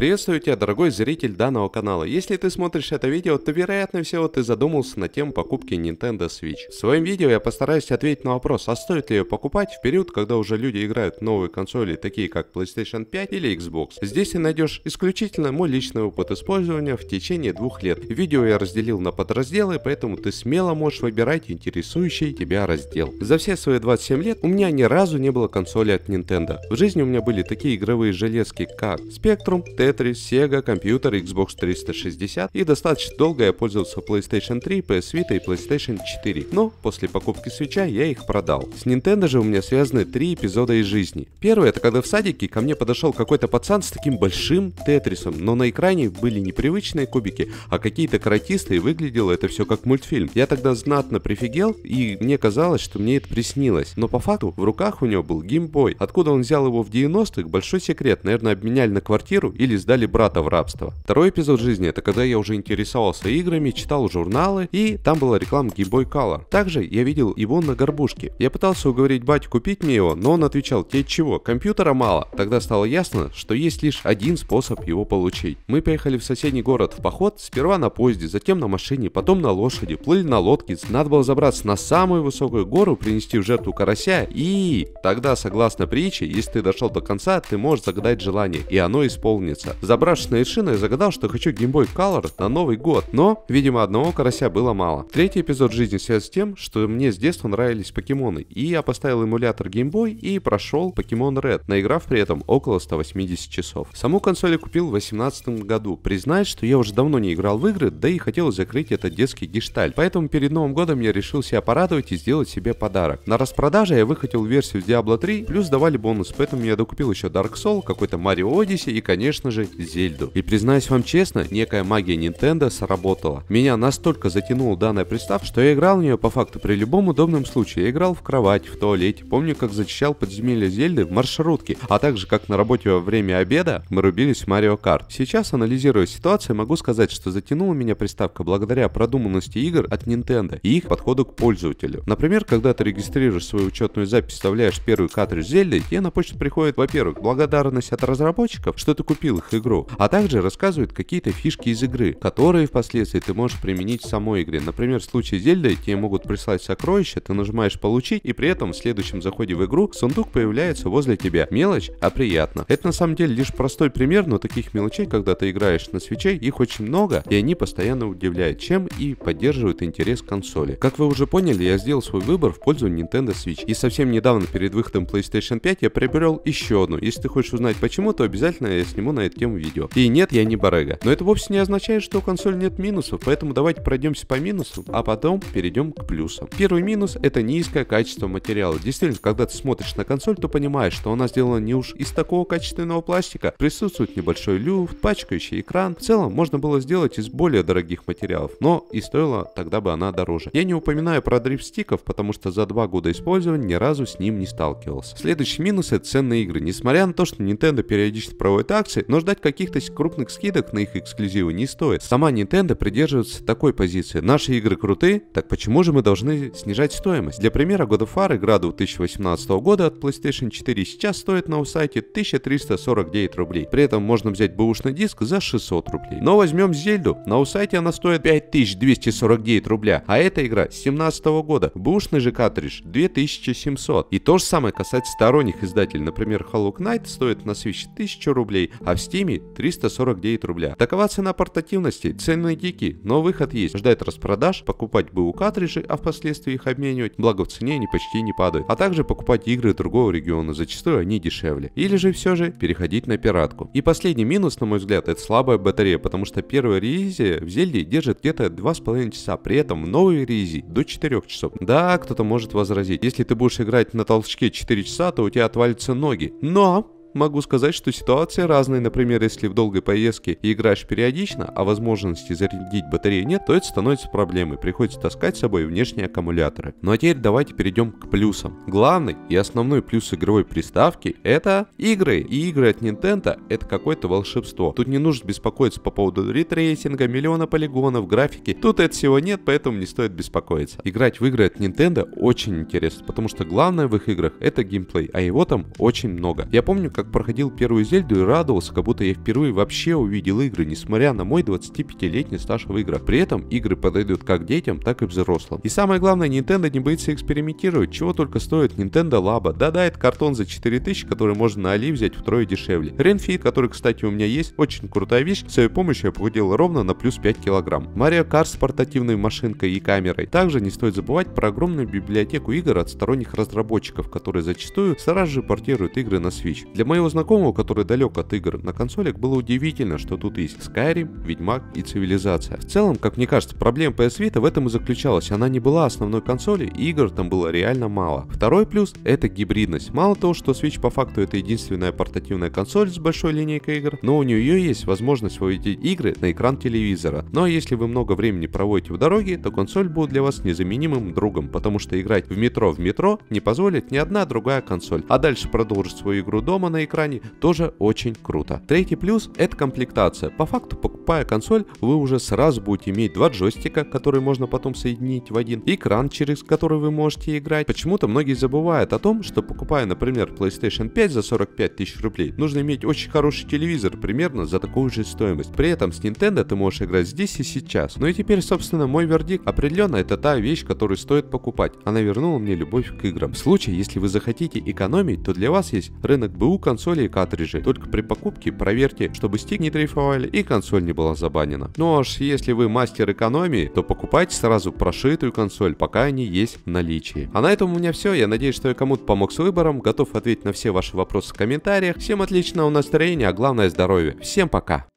Приветствую тебя, дорогой зритель данного канала. Если ты смотришь это видео, то вероятно всего ты задумался на тему покупки Nintendo Switch. В своем видео я постараюсь ответить на вопрос, а стоит ли ее покупать в период, когда уже люди играют в новые консоли, такие как PlayStation 5 или Xbox. Здесь ты найдешь исключительно мой личный опыт использования в течение 2 лет. Видео я разделил на подразделы, поэтому ты смело можешь выбирать интересующий тебя раздел. За все свои 27 лет у меня ни разу не было консоли от Nintendo. В жизни у меня были такие игровые железки, как Spectrum, Tetris, Sega, компьютер, Xbox 360 и достаточно долго я пользовался PlayStation 3, PS Vita и PlayStation 4. Но после покупки Switch'а я их продал. С Nintendo же у меня связаны 3 эпизода из жизни. Первый — это когда в садике ко мне подошел какой-то пацан с таким большим Тетрисом, но на экране были не привычные кубики, а какие-то каратисты, и выглядело это все как мультфильм. Я тогда знатно прифигел, и мне казалось, что мне это приснилось. Но по факту в руках у него был Game Boy. Откуда он взял его в 90-х, большой секрет. Наверное, обменяли на квартиру или сдали брата в рабство. Второй эпизод жизни — это когда я уже интересовался играми, читал журналы, и там была реклама Game Boy Color. Также я видел его на горбушке. Я пытался уговорить батю купить мне его, но он отвечал: тебе чего, компьютера мало? Тогда стало ясно, что есть лишь один способ его получить. Мы поехали в соседний город в поход, сперва на поезде, затем на машине, потом на лошади, плыли на лодке. Надо было забраться на самую высокую гору, принести в жертву карася, и тогда, согласно притче, если ты дошел до конца, ты можешь загадать желание, и оно исполнится. Забравшись на вершину, я загадал, что хочу Game Boy Color на Новый год, но, видимо, одного карася было мало. Третий эпизод жизни связан с тем, что мне с детства нравились покемоны, и я поставил эмулятор Game Boy и прошел Pokemon Red, наиграв при этом около 180 часов. Саму консоль я купил в 2018 году. Признаюсь, что я уже давно не играл в игры, да и хотел закрыть этот детский гештальт, поэтому перед Новым годом я решил себя порадовать и сделать себе подарок. На распродаже я выхватил версию с Diablo 3, плюс давали бонус, поэтому я докупил еще Dark Souls, какой-то Mario Odyssey и, конечно же, Зельду. И признаюсь вам честно, некая магия Nintendo сработала. Меня настолько затянула данная приставка, что я играл в нее по факту при любом удобном случае. Я играл в кровать, в туалете, помню, как зачищал подземелье Зельды в маршрутке, а также как на работе во время обеда мы рубились в Mario Kart. Сейчас, анализируя ситуацию, могу сказать, что затянула меня приставка благодаря продуманности игр от Nintendo и их подходу к пользователю. Например, когда ты регистрируешь свою учетную запись, вставляешь первый картридж Зельды, тебе на почту приходит, во-первых, благодарность от разработчиков, что ты купил их игру, а также рассказывают какие-то фишки из игры, которые впоследствии ты можешь применить в самой игре. Например, в случае Зельды тебе могут прислать сокровища, ты нажимаешь получить, и при этом в следующем заходе в игру сундук появляется возле тебя. Мелочь, а приятно. Это на самом деле лишь простой пример, но таких мелочей, когда ты играешь на Switch'е, их очень много, и они постоянно удивляют, чем и поддерживают интерес к консоли. Как вы уже поняли, я сделал свой выбор в пользу Nintendo Switch, и совсем недавно перед выходом PlayStation 5 я приобрел еще одну. Если ты хочешь узнать почему, то обязательно я сниму на эту тему видео. И нет, я не барыга. Но это вовсе не означает, что у консоли нет минусов, поэтому давайте пройдемся по минусам, а потом перейдем к плюсам. Первый минус — это низкое качество материала. Действительно, когда ты смотришь на консоль, то понимаешь, что она сделана не уж из такого качественного пластика, присутствует небольшой люфт, пачкающий экран. В целом, можно было сделать из более дорогих материалов, но и стоила тогда бы она дороже. Я не упоминаю про дрифт-стиков, потому что за 2 года использования ни разу с ним не сталкивался. Следующий минус — это ценные игры. Несмотря на то, что Nintendo периодически проводит акции, но ждать каких-то крупных скидок на их эксклюзивы не стоит. Сама Nintendo придерживается такой позиции: наши игры крутые, так почему же мы должны снижать стоимость? Для примера, God of War, игра 2018 года от PlayStation 4, сейчас стоит на сайте 1349 рублей. При этом можно взять бэушный диск за 600 рублей. Но возьмем Зельду, на сайте она стоит 5249 рубля, а эта игра с 2017 года. Бэушный же картридж 2700. И то же самое касается сторонних издателей. Например, Hollow Knight стоит на Switch 1000 рублей, а в Steam 349 рубля. Такова цена портативности, цены дикие, но выход есть. Ждать распродаж, покупать БУ картриджи, а впоследствии их обменивать, благо в цене они почти не падают. А также покупать игры другого региона, зачастую они дешевле. Или же все же переходить на пиратку. И последний минус, на мой взгляд, это слабая батарея, потому что первая ревизия в Зельде держит где-то 2,5 часа, при этом в новой ревизии до 4 часов. Да, кто-то может возразить, если ты будешь играть на толчке 4 часа, то у тебя отвалятся ноги. Но могу сказать, что ситуации разные. Например, если в долгой поездке и играешь периодично, а возможности зарядить батарею нет, то это становится проблемой. Приходится таскать с собой внешние аккумуляторы. Ну а теперь давайте перейдем к плюсам. Главный и основной плюс игровой приставки — это игры. И игры от Nintendo — это какое-то волшебство. Тут не нужно беспокоиться по поводу ретрейсинга, миллиона полигонов, графики. Тут этого всего нет, поэтому не стоит беспокоиться. Играть в игры от Nintendo очень интересно, потому что главное в их играх — это геймплей, а его там очень много. Я помню, как проходил первую Зельду и радовался, как будто я впервые вообще увидел игры, несмотря на мой 25-летний стаж в играх. При этом игры подойдут как детям, так и взрослым. И самое главное, Nintendo не боится экспериментировать, чего только стоит Nintendo Labo. Да-да, это картон за 4000, который можно на Али взять втрое дешевле. Ring Fit, который, кстати, у меня есть, очень крутая вещь, с ее помощью я похудел ровно на плюс 5 килограмм. Mario Kart с портативной машинкой и камерой. Также не стоит забывать про огромную библиотеку игр от сторонних разработчиков, которые зачастую сразу же портируют игры на Switch. Для моего знакомого, который далек от игр на консолях, было удивительно, что тут есть Skyrim, Ведьмак и Цивилизация. В целом, как мне кажется, проблема PS Vita в этом и заключалась. Она не была основной консолью, и игр там было реально мало. Второй плюс — это гибридность. Мало того, что Switch по факту это единственная портативная консоль с большой линейкой игр, но у нее есть возможность выводить игры на экран телевизора. Но если вы много времени проводите в дороге, то консоль будет для вас незаменимым другом, потому что играть в метро не позволит ни одна другая консоль. А дальше продолжить свою игру дома на экране тоже очень круто. Третий плюс — это комплектация. По факту, покупая консоль, вы уже сразу будете иметь два джойстика, которые можно потом соединить в один, экран, через который вы можете играть. Почему-то многие забывают о том, что покупая, например, PlayStation 5 за 45 тысяч рублей, нужно иметь очень хороший телевизор примерно за такую же стоимость. При этом с Nintendo ты можешь играть здесь и сейчас. Ну и теперь, собственно, мой вердикт. Определенно, это та вещь, которую стоит покупать. Она вернула мне любовь к играм. В случае, если вы захотите экономить, то для вас есть рынок БУ, консолей и картриджей. Только при покупке проверьте, чтобы стик не дрейфовали и консоль не была забанена. Ну а если вы мастер экономии, то покупайте сразу прошитую консоль, пока они есть в наличии. А на этом у меня все. Я надеюсь, что я кому-то помог с выбором. Готов ответить на все ваши вопросы в комментариях. Всем отличного настроения, а главное здоровья. Всем пока!